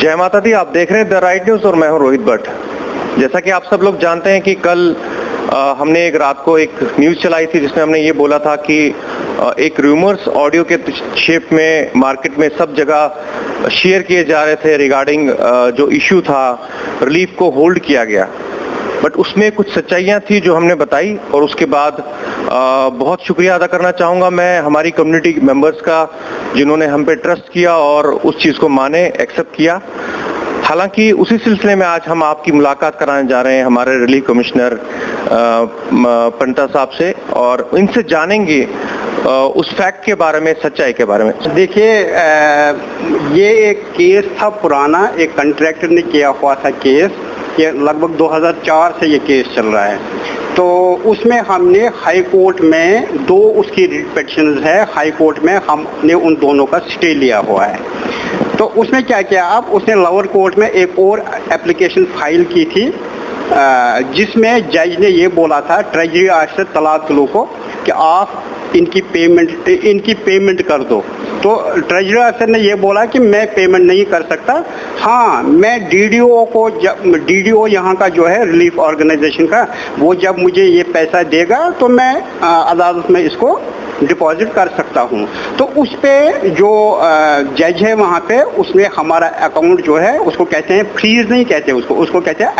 जय माता दी। आप देख रहे हैं द राइट न्यूज और मैं हूं रोहित भट्ट। जैसा कि आप सब लोग जानते हैं कि कल हमने एक रात को एक न्यूज चलाई थी जिसमें हमने ये बोला था कि एक रूमर्स ऑडियो के शेप में मार्केट में सब जगह शेयर किए जा रहे थे रिगार्डिंग जो इश्यू था रिलीफ को होल्ड किया गया, बट उसमें कुछ सच्चाइयां थी जो हमने बताई। और उसके बाद बहुत शुक्रिया अदा करना चाहूँगा मैं हमारी कम्युनिटी मेंबर्स का जिन्होंने हम पे ट्रस्ट किया और उस चीज़ को माने, एक्सेप्ट किया। हालांकि उसी सिलसिले में आज हम आपकी मुलाकात कराने जा रहे हैं हमारे रिलीफ कमिश्नर पंटा साहब से और इनसे जानेंगे उस फैक्ट के बारे में, सच्चाई के बारे में। देखिए, ये एक केस था पुराना, एक कॉन्ट्रैक्टर ने किया हुआ था केस। ये लगभग 2004 से ये केस चल रहा है। तो उसमें हमने हाई कोर्ट में दो उसकी रिट पिटीशंस है, हाई कोर्ट में हमने उन दोनों का स्टे लिया हुआ है। तो उसमें क्या किया, अब उसने लोअर कोर्ट में एक और एप्लीकेशन फाइल की थी जिसमें जज ने ये बोला था ट्रेजरी ऑफिसर तलात लो को कि आप इनकी पेमेंट कर दो। तो ट्रेजरी ऑफिसर ने ये बोला कि मैं पेमेंट नहीं कर सकता। हाँ, मैं डीडीओ यहाँ का जो है रिलीफ ऑर्गेनाइजेशन का, वो जब मुझे ये पैसा देगा तो मैं अदालत में इसको डिपॉजिट कर सकता हूँ। तो उस पे जो जज है वहाँ पे, उसने हमारा अकाउंट जो है उसको कहते हैं फ्रीज नहीं कहते उसको कहते हैं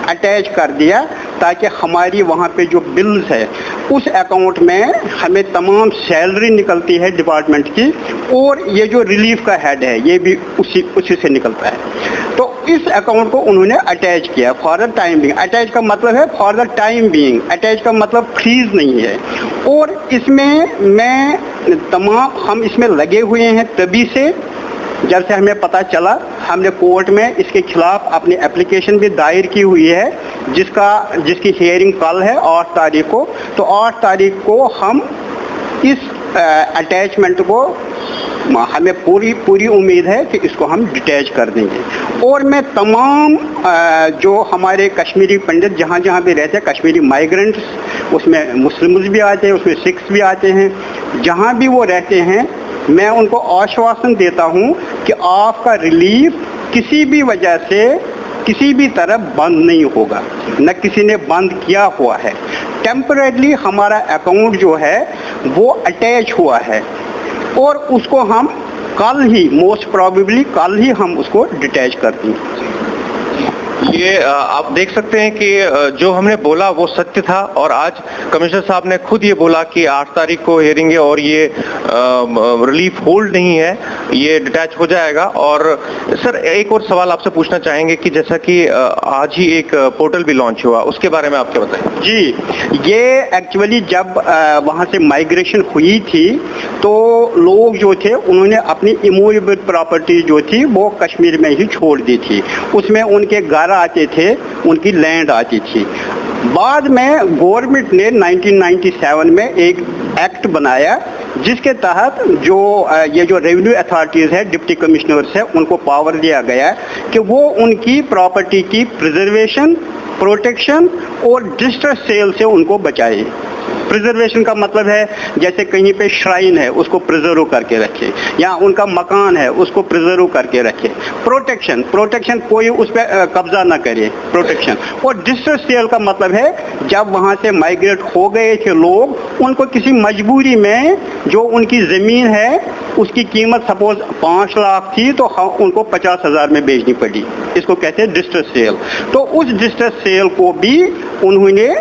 अटैच कर दिया, ताकि हमारी वहाँ पे जो बिल्स है उस अकाउंट में हमें तमाम सैलरी निकलती है डिपार्टमेंट की, और ये जो रिलीफ का हेड है ये भी उसी से निकलता है। तो इस अकाउंट को उन्होंने अटैच किया for the time being. Attach का मतलब है for the time being, attach का मतलब फ्रीज नहीं है। और इसमें हम इसमें लगे हुए हैं तभी से जब से हमें पता चला। हमने कोर्ट में इसके खिलाफ अपनी एप्लीकेशन भी दायर की हुई है जिसकी हियरिंग कल है 8 तारीख को। तो 8 तारीख को हम इस अटैचमेंट को, हमें पूरी उम्मीद है कि इसको हम डिटैच कर देंगे। और मैं तमाम जो हमारे कश्मीरी पंडित जहाँ भी रहते हैं, कश्मीरी माइग्रेंट्स, उसमें मुस्लिम्स भी आते हैं, उसमें सिख्स भी आते हैं, जहाँ भी वो रहते हैं, मैं उनको आश्वासन देता हूँ कि आपका रिलीफ किसी भी वजह से किसी भी तरह बंद नहीं होगा, न किसी ने बंद किया हुआ है। टेम्परेरी हमारा अकाउंट जो है वो अटैच हुआ है और उसको हम कल ही, मोस्ट प्रोबेबली कल ही हम उसको डिटैच कर देंगे। ये आप देख सकते हैं कि जो हमने बोला वो सत्य था और आज कमिश्नर साहब ने खुद ये बोला कि 8 तारीख को हियरिंग है और ये रिलीफ होल्ड नहीं है, ये डिटैच हो जाएगा। और सर, एक और सवाल आपसे पूछना चाहेंगे कि जैसा कि आज ही एक पोर्टल भी लॉन्च हुआ, उसके बारे में आप क्या बताएं? जी, ये एक्चुअली जब वहाँ से माइग्रेशन हुई थी तो लोग जो थे उन्होंने अपनी इमूवेबल प्रॉपर्टी जो थी वो कश्मीर में ही छोड़ दी थी। उसमें उनके घर आते थे, उनकी लैंड आती थी। बाद में गवर्नमेंट ने 1997 में एक एक्ट बनाया जिसके तहत ये जो रेवेन्यू अथॉरिटीज़ है, डिप्टी कमिश्नर्स है, उनको पावर दिया गया कि वो उनकी प्रॉपर्टी की प्रिजर्वेशन, प्रोटेक्शन और डिस्ट्रेस सेल से उनको बचाए। प्रिजर्वेशन का मतलब है जैसे कहीं पे श्राइन है उसको प्रिजर्व करके रखे, या उनका मकान है उसको प्रिजर्व करके रखे। प्रोटेक्शन कोई उस पर कब्जा ना करे, प्रोटेक्शन। और डिस्ट्रेस सेल का मतलब है जब वहाँ से माइग्रेट हो गए थे लोग, उनको किसी मजबूरी में जो उनकी ज़मीन है उसकी कीमत सपोज 5 लाख थी तो उनको 50,000 में बेचनी पड़ी, इसको कहते हैं डिस्ट्रेस सेल। तो उस डिस्ट्रेस सेल को भी उन्होंने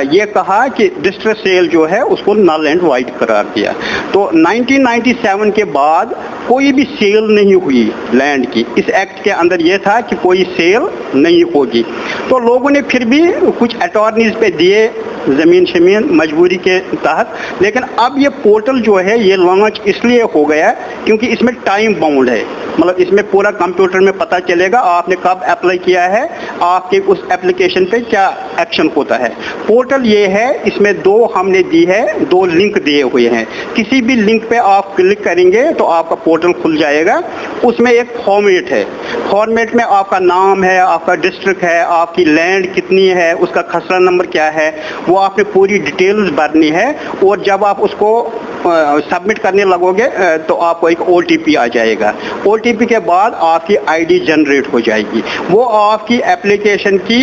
ये कहा कि डिस्ट्रेस सेल जो है उसको नल एंड वाइड करार दिया। तो 1997 के बाद कोई भी सेल नहीं हुई लैंड की। इस एक्ट के अंदर ये था कि कोई सेल नहीं होगी। तो लोगों ने फिर भी कुछ अटॉर्नीज पे दिए ज़मीन मजबूरी के तहत। लेकिन अब ये पोर्टल जो है ये लॉन्च इसलिए हो गया क्योंकि इसमें टाइम बाउंड है, मतलब इसमें पूरा कंप्यूटर में पता चलेगा आपने कब अप्लाई किया है, आपके उस एप्लीकेशन पे क्या एक्शन होता है। पोर्टल ये है, इसमें हमने दी है 2 लिंक दिए हुए हैं। किसी भी लिंक पे आप क्लिक करेंगे तो आपका पोर्टल खुल जाएगा। उसमें एक फॉर्मेट है, फॉर्मेट में आपका नाम है, आपका डिस्ट्रिक्ट है, आपकी लैंड कितनी है, उसका खसरा नंबर क्या है, वो आपने पूरी डिटेल्स भरनी है। और जब आप उसको सबमिट करने लगोगे तो आपको एक OTP आ जाएगा। OTP के बाद आपकी ID जनरेट हो जाएगी, वो आपकी एप्लीकेशन की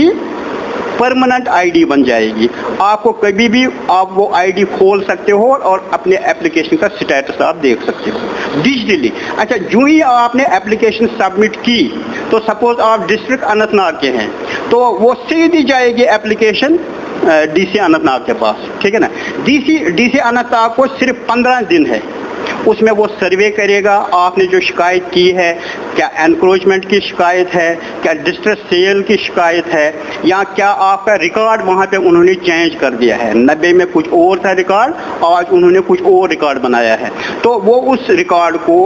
परमानेंट आईडी बन जाएगी। आपको कभी भी आप वो आईडी खोल सकते हो और अपने एप्लीकेशन का स्टेटस आप देख सकते हो डिजिटली। अच्छा, जो ही आपने एप्लीकेशन सबमिट की, तो सपोज आप डिस्ट्रिक्ट अनंतनाग के हैं, तो वो सीधी जाएगी एप्लीकेशन DC अनंतनाग के पास, ठीक है ना। DC अनंतनाग को सिर्फ 15 दिन है, उसमें वो सर्वे करेगा, आपने जो शिकायत की है, क्या एनक्रोचमेंट की शिकायत है, क्या डिस्ट्रेस सेल की शिकायत है, या क्या आपका रिकॉर्ड वहाँ पे उन्होंने चेंज कर दिया है। 90 में कुछ और था रिकॉर्ड, आज उन्होंने कुछ और रिकॉर्ड बनाया है, तो वो उस रिकॉर्ड को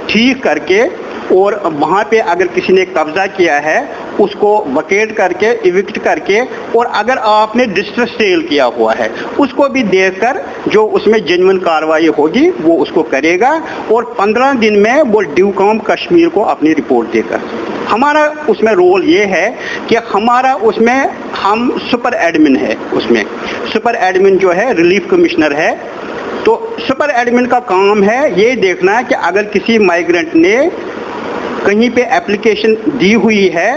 ठीक करके, और वहाँ पे अगर किसी ने कब्जा किया है उसको वकेट करके, इविक्ट करके, और अगर आपने डिस्ट्रेस सेल किया हुआ है उसको भी देखकर जो उसमें जेन्युइन कार्रवाई होगी वो उसको करेगा, और 15 दिन में वो ड्यूकॉम कश्मीर को अपनी रिपोर्ट देगा। हमारा उसमें रोल ये है कि हमारा उसमें हम सुपर एडमिन है, उसमें सुपर एडमिन जो है रिलीफ कमिश्नर है। तो सुपर एडमिन का काम है ये देखना है कि अगर किसी माइग्रेंट ने कहीं पे एप्लीकेशन दी हुई है,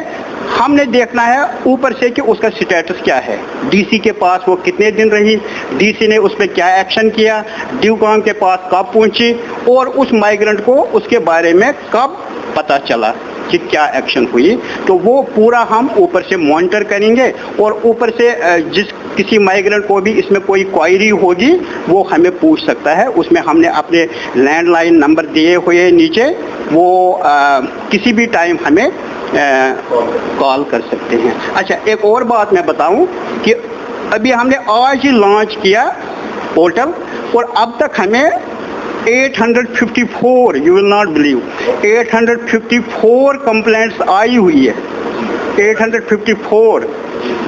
हमने देखना है ऊपर से कि उसका स्टेटस क्या है, DC के पास वो कितने दिन रही, DC ने उस पर क्या एक्शन किया, ड्यूकॉम के पास कब पहुंची, और उस माइग्रेंट को उसके बारे में कब पता चला कि क्या एक्शन हुई। तो वो पूरा हम ऊपर से मॉनिटर करेंगे, और ऊपर से जिस किसी माइग्रेंट को भी इसमें कोई क्वायरी होगी वो हमें पूछ सकता है। उसमें हमने अपने लैंडलाइन नंबर दिए हुए नीचे, वो किसी भी टाइम हमें कॉल कर सकते हैं। अच्छा, एक और बात मैं बताऊं कि अभी हमने आज ही लॉन्च किया पोर्टल, और अब तक हमें 854, you will not believe, 854 complaints आई हुई है, 854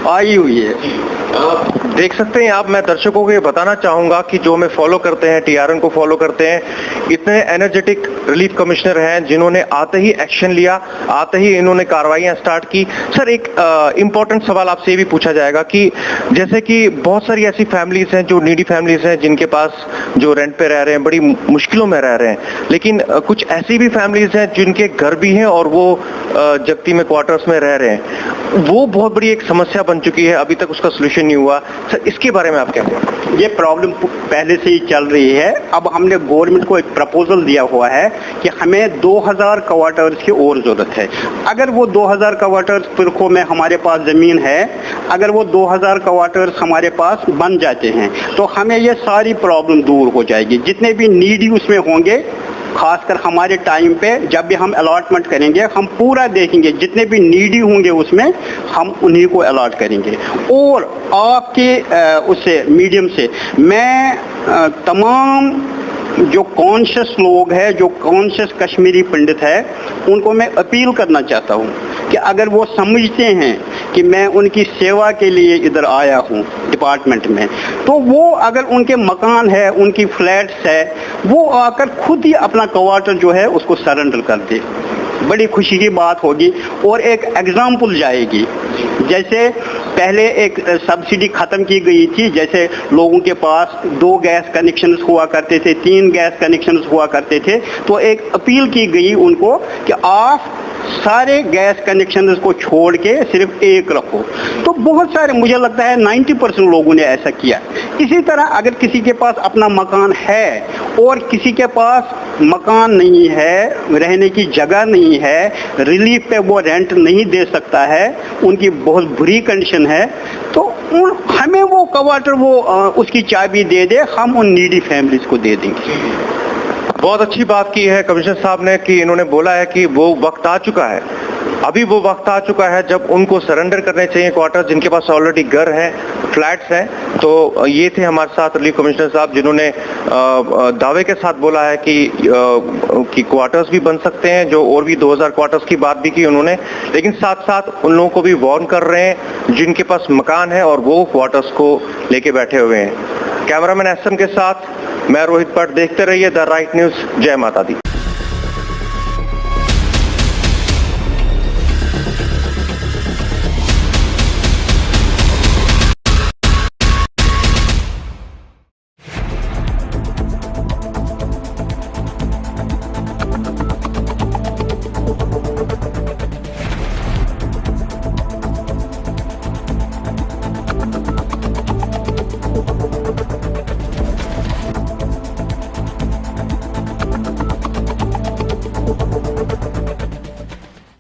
आई हुई है। देख सकते हैं आप, मैं दर्शकों को ये बताना चाहूंगा कि जो हमें फॉलो करते हैं, TRN को फॉलो करते हैं, इतने एनर्जेटिक रिलीफ कमिश्नर हैं जिन्होंने आते ही एक्शन लिया, आते ही इन्होंने कार्रवाइयां स्टार्ट की। सर, एक इम्पोर्टेंट सवाल आपसे ये भी पूछा जाएगा कि जैसे कि बहुत सारी ऐसी फैमिलीज हैं जो नीडी फैमिलीज हैं, जिनके पास जो रेंट पे रह रहे हैं, बड़ी मुश्किलों में रह रहे हैं, लेकिन कुछ ऐसी भी फैमिलीज हैं जिनके घर भी हैं और वो जगती में क्वार्टर्स में रह रहे हैं। वो बहुत बड़ी एक समस्या बन चुकी है, अभी तक उसका सोल्यूशन नहीं हुआ। सर, इसके बारे में आप क्या कहेंगे? ये प्रॉब्लम पहले से ही चल रही है। अब हमने गवर्नमेंट को एक प्रपोजल दिया हुआ है कि हमें 2000 क्वार्टर्स की और ज़रूरत है। अगर वो 2000 क्वार्टर्स पुरखों में हमारे पास ज़मीन है, अगर वो 2000 क्वार्टर्स हमारे पास बन जाते हैं तो हमें ये सारी प्रॉब्लम दूर हो जाएगी। जितने भी नीडी उसमें होंगे, खासकर हमारे टाइम पे जब भी हम अलॉटमेंट करेंगे, हम पूरा देखेंगे जितने भी नीडी होंगे उसमें हम उन्हीं को अलॉट करेंगे। और आपके उससे मीडियम से मैं तमाम जो कॉन्शियस लोग हैं, जो कॉन्शियस कश्मीरी पंडित है, उनको मैं अपील करना चाहता हूँ कि अगर वो समझते हैं कि मैं उनकी सेवा के लिए इधर आया हूँ डिपार्टमेंट में, तो वो अगर उनके मकान है, उनकी फ्लैट्स है, वो आकर खुद ही अपना क्वार्टर जो है उसको सरेंडर कर दे। बड़ी खुशी की बात होगी और एक एग्जाम्पल जाएगी। जैसे पहले एक सब्सिडी ख़त्म की गई थी, जैसे लोगों के पास 2 गैस कनेक्शंस हुआ करते थे, 3 गैस कनेक्शंस हुआ करते थे, तो एक अपील की गई उनको कि आप सारे गैस कनेक्शंस को छोड़ के सिर्फ एक रखो। तो बहुत सारे, मुझे लगता है 90% लोगों ने ऐसा किया। इसी तरह अगर किसी के पास अपना मकान है और किसी के पास मकान नहीं है, रहने की जगह नहीं है, रिलीफ पे वो रेंट नहीं दे सकता है, उनकी बहुत बुरी कंडीशन है, तो हमें वो क्वार्टर वो उसकी चाबी दे दे, हम उन नीडी फैमिलीज को दे देंगे। बहुत अच्छी बात की है कमिश्नर साहब ने कि इन्होंने बोला है कि वो वक्त आ चुका है, अभी वो वक्त आ चुका है जब उनको सरेंडर करने चाहिए क्वार्टर, जिनके पास ऑलरेडी घर है, फ्लैट्स हैं। तो ये थे हमारे साथ रिलीफ कमिश्नर साहब, जिन्होंने दावे के साथ बोला है कि क्वार्टर्स भी बन सकते हैं, जो और भी 2000 क्वार्टर्स की बात भी की उन्होंने, लेकिन साथ साथ उन लोगों को भी वार्न कर रहे हैं जिनके पास मकान है और वो क्वार्टर्स को लेके बैठे हुए हैं। कैमरामैन एसएम के साथ मैं रोहित भट्ट, देखते रहिए द राइट न्यूज़। जय माता दी।